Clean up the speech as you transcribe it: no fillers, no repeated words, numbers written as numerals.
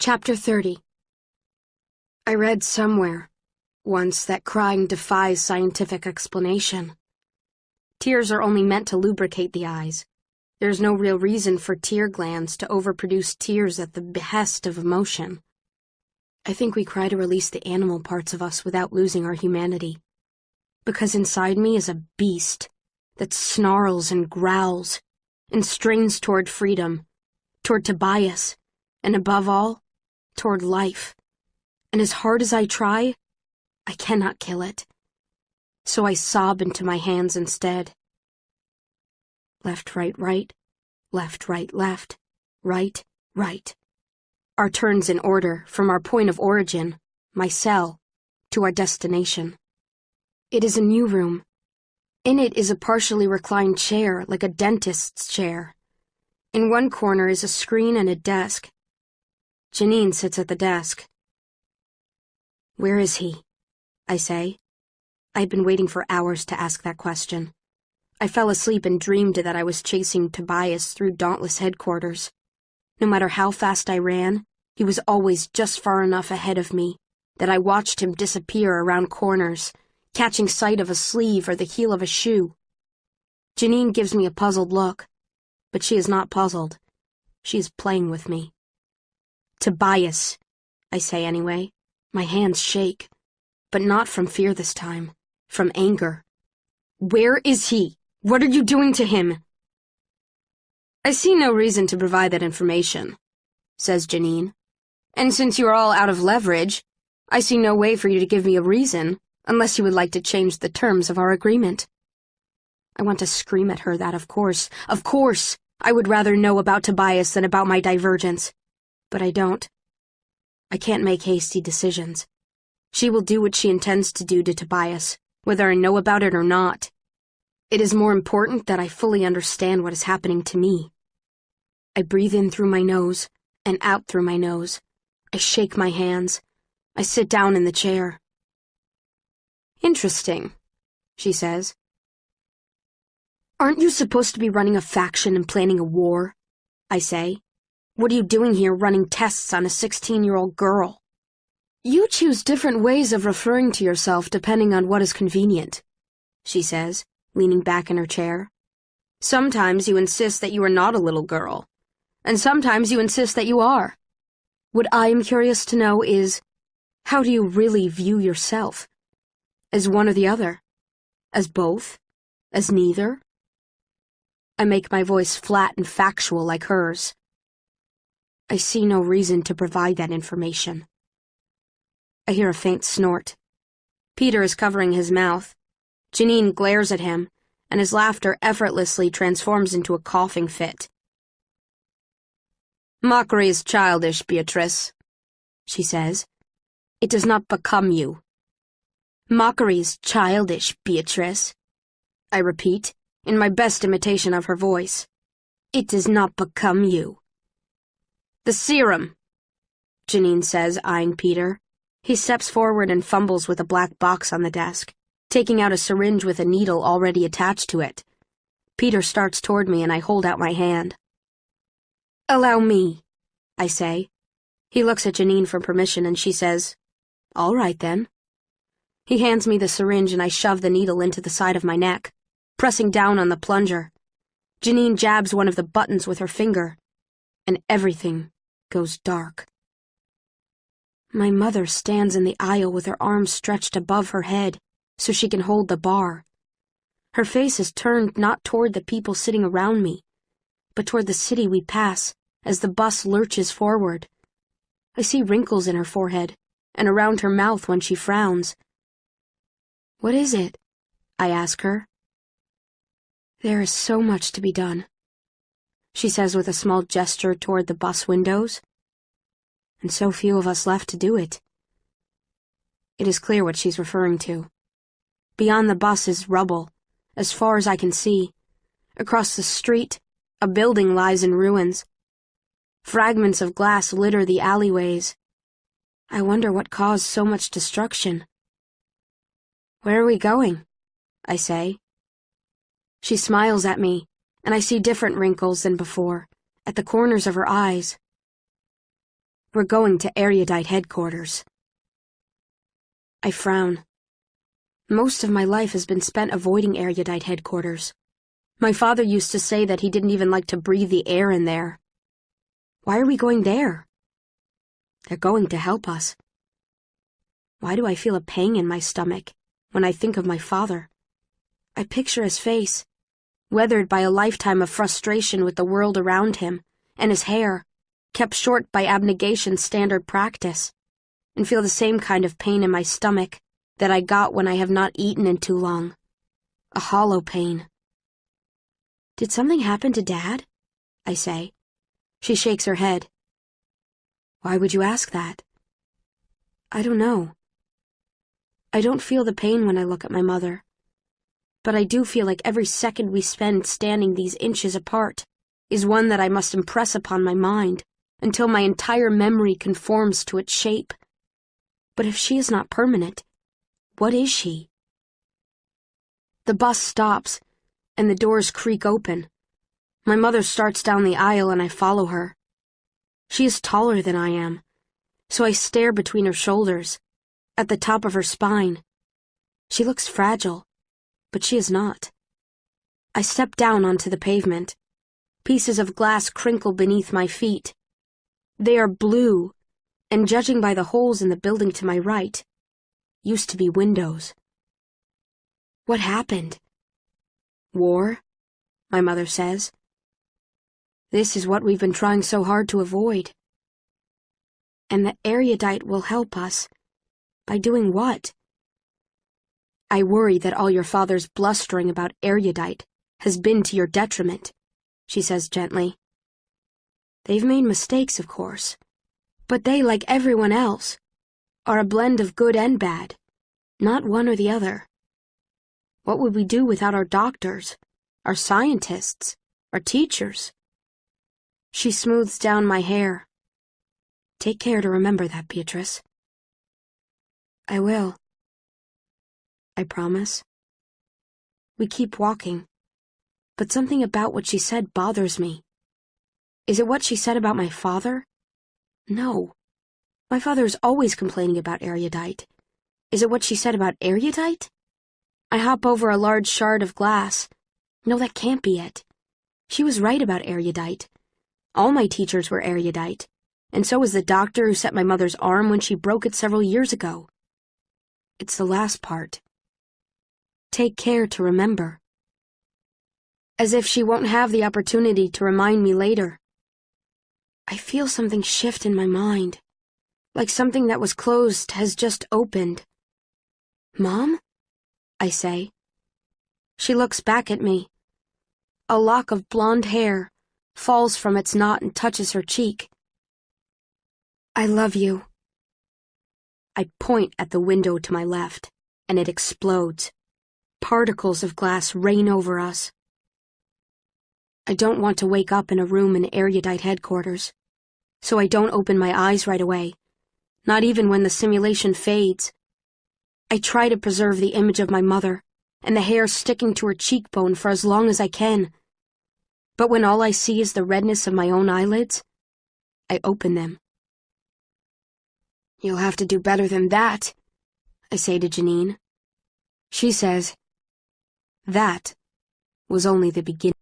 Chapter 30. I read somewhere, once, that crying defies scientific explanation. Tears are only meant to lubricate the eyes. There's no real reason for tear glands to overproduce tears at the behest of emotion. I think we cry to release the animal parts of us without losing our humanity. Because inside me is a beast that snarls and growls and strains toward freedom, toward Tobias, and above all, toward life. And as hard as I try, I cannot kill it. So I sob into my hands instead. Left, right, right. Left, right, left. Right, right. Our turns in order, from our point of origin, my cell, to our destination. It is a new room. In it is a partially reclined chair, like a dentist's chair. In one corner is a screen and a desk. Janine sits at the desk. "Where is he?" I say. I'd been waiting for hours to ask that question. I fell asleep and dreamed that I was chasing Tobias through Dauntless headquarters. No matter how fast I ran, he was always just far enough ahead of me that I watched him disappear around corners, catching sight of a sleeve or the heel of a shoe. Janine gives me a puzzled look, but she is not puzzled. She is playing with me. "Tobias," I say anyway. My hands shake, but not from fear this time, from anger. "Where is he? What are you doing to him?" "I see no reason to provide that information," says Janine. "And since you are all out of leverage, I see no way for you to give me a reason, unless you would like to change the terms of our agreement." I want to scream at her that, of course, I would rather know about Tobias than about my divergence. But I don't. I can't make hasty decisions. She will do what she intends to do to Tobias, whether I know about it or not. It is more important that I fully understand what is happening to me. I breathe in through my nose and out through my nose. I shake my hands. I sit down in the chair. "Interesting," she says. "Aren't you supposed to be running a faction and planning a war?" I say. "What are you doing here running tests on a 16-year-old girl?" "You choose different ways of referring to yourself depending on what is convenient," she says, leaning back in her chair. "Sometimes you insist that you are not a little girl, and sometimes you insist that you are. What I am curious to know is, how do you really view yourself? As one or the other? As both? As neither?" I make my voice flat and factual like hers. I see no reason to provide that information. I hear a faint snort. Peter is covering his mouth. Janine glares at him, and his laughter effortlessly transforms into a coughing fit. "Mockery is childish, Beatrice," she says. "It does not become you." "Mockery is childish, Beatrice," I repeat, in my best imitation of her voice. "It does not become you." "The serum," Janine says, eyeing Peter. He steps forward and fumbles with a black box on the desk, taking out a syringe with a needle already attached to it. Peter starts toward me and I hold out my hand. "Allow me," I say. He looks at Janine for permission and she says, "All right then." He hands me the syringe and I shove the needle into the side of my neck, pressing down on the plunger. Janine jabs one of the buttons with her finger, and everything goes dark. My mother stands in the aisle with her arms stretched above her head so she can hold the bar. Her face is turned not toward the people sitting around me, but toward the city we pass as the bus lurches forward. I see wrinkles in her forehead and around her mouth when she frowns. "What is it?" I ask her. "There is so much to be done," she says with a small gesture toward the bus windows. "And so few of us left to do it." It is clear what she's referring to. Beyond the bus is rubble, as far as I can see. Across the street, a building lies in ruins. Fragments of glass litter the alleyways. I wonder what caused so much destruction. "Where are we going?" I say. She smiles at me, and I see different wrinkles than before, at the corners of her eyes. We're going to erudite headquarters. I frown. Most of my life has been spent avoiding erudite headquarters. My father used to say that he didn't even like to breathe the air in there. Why are we going there? They're going to help us. Why do I feel a pang in my stomach when I think of my father? I picture his face, weathered by a lifetime of frustration with the world around him, and his hair, kept short by abnegation's standard practice, and feel the same kind of pain in my stomach that I got when I have not eaten in too long. A hollow pain. Did something happen to Dad? I say. She shakes her head. Why would you ask that? I don't know. I don't feel the pain when I look at my mother. But I do feel like every second we spend standing these inches apart is one that I must impress upon my mind until my entire memory conforms to its shape. But if she is not permanent, what is she? The bus stops, and the doors creak open. My mother starts down the aisle and I follow her. She is taller than I am, so I stare between her shoulders, at the top of her spine. She looks fragile, but she is not. I step down onto the pavement. Pieces of glass crinkle beneath my feet. They are blue, and judging by the holes in the building to my right, used to be windows. What happened? War, my mother says. This is what we've been trying so hard to avoid. And the erudite will help us. By doing what? I worry that all your father's blustering about erudite has been to your detriment, she says gently. They've made mistakes, of course, but they, like everyone else, are a blend of good and bad, not one or the other. What would we do without our doctors, our scientists, our teachers? She smooths down my hair. Take care to remember that, Beatrice. I will. I promise. We keep walking, but something about what she said bothers me. Is it what she said about my father? No. My father is always complaining about erudite. Is it what she said about erudite? I hop over a large shard of glass. No, that can't be it. She was right about erudite. All my teachers were erudite, and so was the doctor who set my mother's arm when she broke it several years ago. It's the last part. Take care to remember. As if she won't have the opportunity to remind me later. I feel something shift in my mind, like something that was closed has just opened. Mom? I say. She looks back at me. A lock of blonde hair falls from its knot and touches her cheek. I love you. I point at the window to my left, and it explodes. Particles of glass rain over us. I don't want to wake up in a room in erudite headquarters, so I don't open my eyes right away, not even when the simulation fades. I try to preserve the image of my mother and the hair sticking to her cheekbone for as long as I can. But when all I see is the redness of my own eyelids, I open them. You'll have to do better than that, I say to Janine. She says, that was only the beginning.